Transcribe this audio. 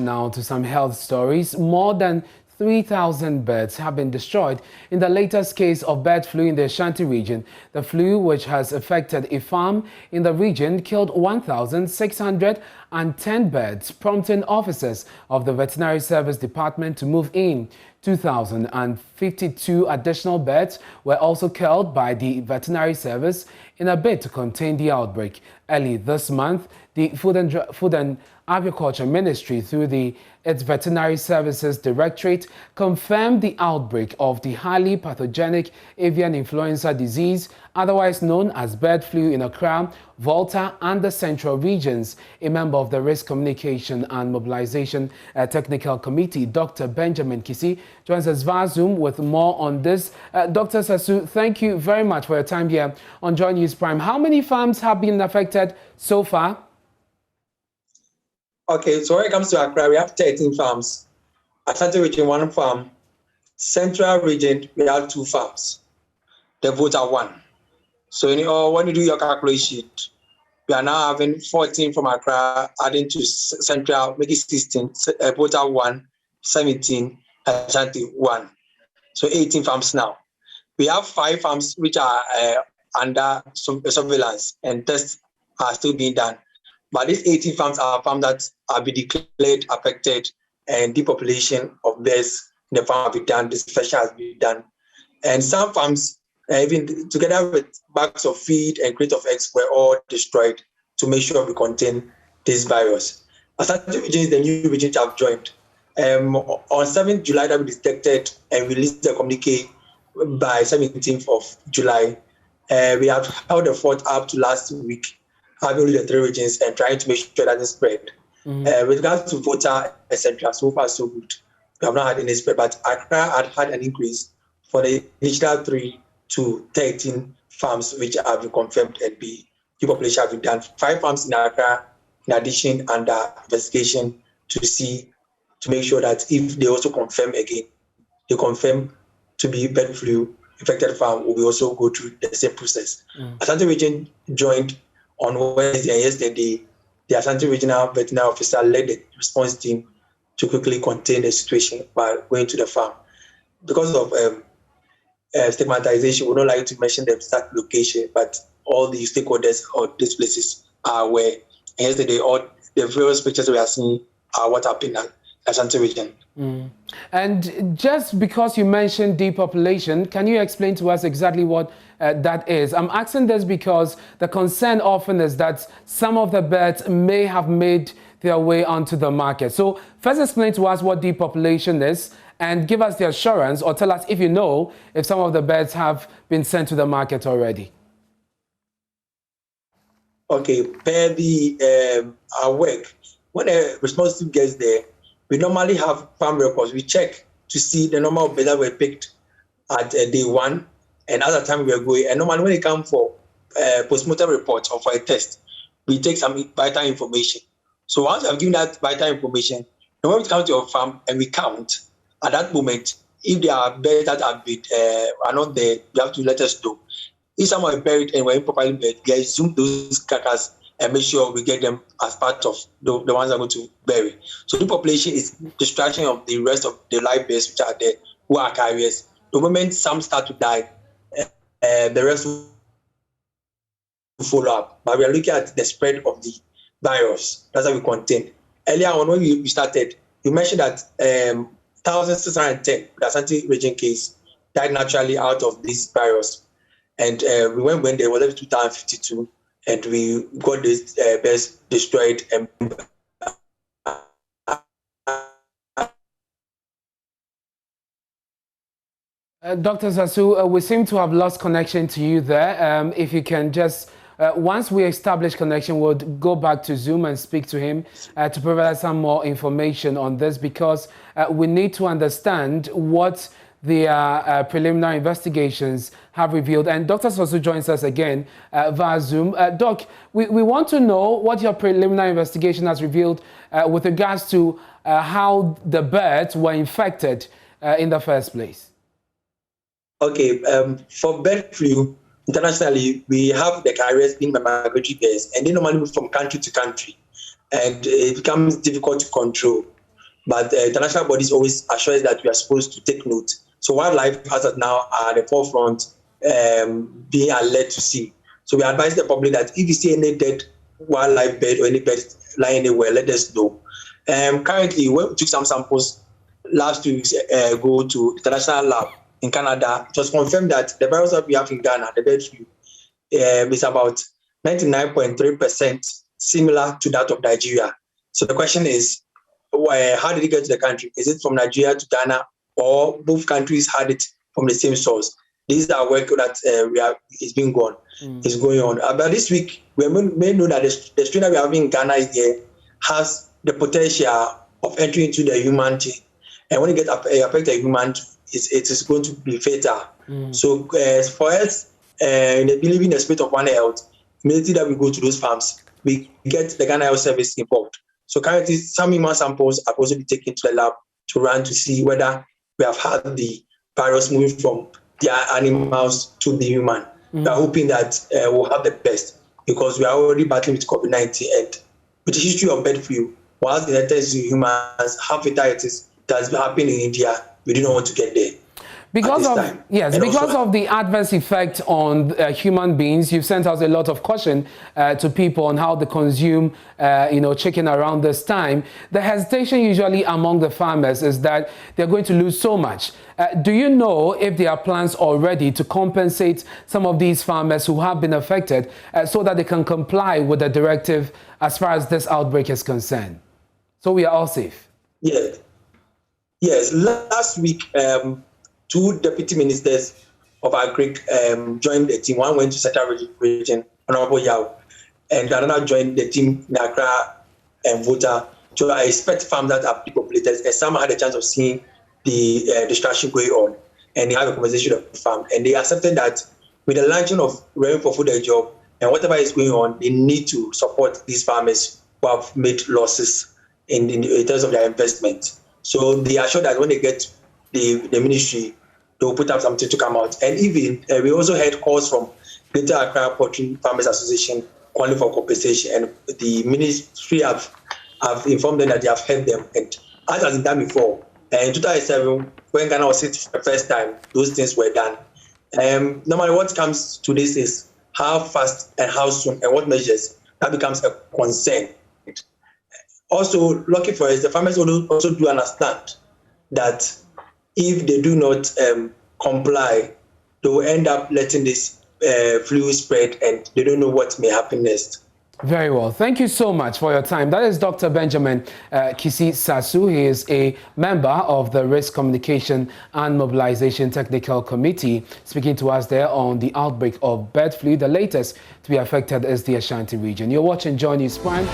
now to some health stories. More than 3,000 birds have been destroyed in the latest case of bird flu in the Ashanti region. The flu, which has affected a farm in the region, killed 1,610 birds, prompting officers of the Veterinary Service Department to move in. 2,052 additional birds were also killed by the Veterinary Service in a bid to contain the outbreak. Early this month, the Food and Agriculture Ministry, through its Veterinary Services Directorate, confirmed the outbreak of the highly pathogenic avian influenza disease, otherwise known as bird flu, in Accra, Volta, and the Central regions. A member of the Risk Communication and Mobilization Technical Committee, Dr. Benjamin Kisi, joins us via Zoom with more on this. Dr. Sasu, thank you very much for your time here on Joy News Prime. How many farms have been affected so far? Okay, so when it comes to Accra, we have 13 farms. Ashanti Region, 1 farm. Central Region, we have 2 farms. The votes are 1. So when you do your calculation, we are now having 14 from Accra, adding to Central, make it 16. Votes are 1, 17, Ashanti 1. So 18 farms now. We have 5 farms which are under surveillance, and tests are still being done. But these 18 farms are farms that have been declared affected, and depopulation of birds in the farm have been done. This session has been done. And some farms, even together with bags of feed and crates of eggs, were all destroyed to make sure we contain this virus. Ashanti Region is the new region that have joined. On 7th July, that we detected and released the communique by 17th of July. We have held the fort up to last week, having only the 3 regions and trying to make sure that it's spread. With regards to Volta, etc., so far so good. We have not had any spread, but Accra had an increase for the initial 3 to 13 farms which have been confirmed and depopulation have been done. 5 farms in Accra, in addition, under investigation to make sure that if they also confirm again, they confirm to be bird flu infected farm, will also go through the same process. Ashanti Region joined on Wednesday and yesterday. The Ashanti Regional Veterinary Officer led the response team to quickly contain the situation by going to the farm. Because of stigmatization, we don't like to mention the exact location, but all the stakeholders of these places are aware. And yesterday, all the various pictures we are seeing are what happened at Ashanti Region. And just because you mentioned depopulation, can you explain to us exactly what that is? I'm asking this because the concern often is that some of the birds may have made their way onto the market. So first explain to us what depopulation is and give us the assurance, or tell us if you know if some of the birds have been sent to the market already. Okay, per our work, when a response team gets there, we normally have farm records. We check to see the number of birds that were picked at day 1 and other time we are going. And normally when it comes for postmortem report or for a test, we take some vital information. So once I've given that vital information, when we come to your farm and we count, at that moment, if there are birds that have been, are not there, you have to let us know. If some are buried and were improperly buried, we assume those carcasses and make sure we get them as part of the ones I'm going to bury. So the population is distraction of the rest of the live birds which are there, who are carriers. The moment some start to die, the rest will follow up. But we are looking at the spread of the virus. That's how we contain. Earlier on when we started, you mentioned that 1,610, the Ashanti Region case, died naturally out of this virus. And we went when there was 2,052. And we got this birds destroyed. Dr. Sasu, we seem to have lost connection to you there. If you can just, once we establish connection, we'll go back to Zoom and speak to him to provide some more information on this, because we need to understand what the preliminary investigations have revealed. And Dr. Sasu joins us again via Zoom. Doc, we want to know what your preliminary investigation has revealed with regards to how the birds were infected in the first place. Okay, for bird flu, internationally, we have the carriers being migratory birds, and they normally move from country to country, and it becomes difficult to control. but international bodies always assure us that we are supposed to take note. So wildlife hazards now are at the forefront, being alert to see. So we advise the public that if you see any dead wildlife bird or any bird lying anywhere, let us know. Currently, we took some samples last 2 weeks ago to international lab in Canada. It was confirmed that the virus that we have in Ghana, the bird flu, is about 99.3% similar to that of Nigeria. So the question is, how did it get to the country? Is it from Nigeria to Ghana, or both countries had it from the same source? These are work that is being going on. But this week, we may know that the strain that we have in Ghana here has the potential of entering into the humanity. And when it gets affect the human, it is going to be fatal. So for us, believing the spirit of One Health, immediately that we go to those farms, we get the Ghana Health Service involved. So currently, some human samples are also be taken to the lab to run to see whether we have had the virus moving from the animals to the human. We are hoping that we'll have the best, because we are already battling with COVID-19, and with the history of bird flu, whilst it enters humans, have fatalities that has been happening in India, we do not want to get there. Because of the adverse effect on human beings, you've sent out a lot of caution to people on how they consume, chicken around this time. The hesitation usually among the farmers is that they're going to lose so much. Do you know if there are plans already to compensate some of these farmers who have been affected so that they can comply with the directive as far as this outbreak is concerned? So we are all safe. Yes. Last week, 2 deputy ministers of Agric joined the team. One went to Central Region, Honorable Yao, and another joined the team in Accra and Volta. So I expect farms that are depopulated, and some had a chance of seeing the destruction going on, and they have a conversation of the farm, and they accepted that with the launching of Revenue for Food and Job and whatever is going on, they need to support these farmers who have made losses in terms of their investment. So they are sure that when they get the ministry, they will put up something to come out. And even we also had calls from Greater Accra Poultry Farmers Association calling for compensation, and the ministry have informed them that they have heard them, and as has been done before. In 2007, when Ghana was hit for the first time, those things were done. Normally, what comes to this is how fast and how soon and what measures. That becomes a concern. Also, lucky for us, the farmers also do understand that if they do not comply, they will end up letting this flu spread, and they don't know what may happen next. Very well. Thank you so much for your time. That is Dr. Benjamin Kisi Sasu. He is a member of the Risk Communication and Mobilization Technical Committee, speaking to us there on the outbreak of bird flu. The latest to be affected is the Ashanti region. You're watching Joy News Prime.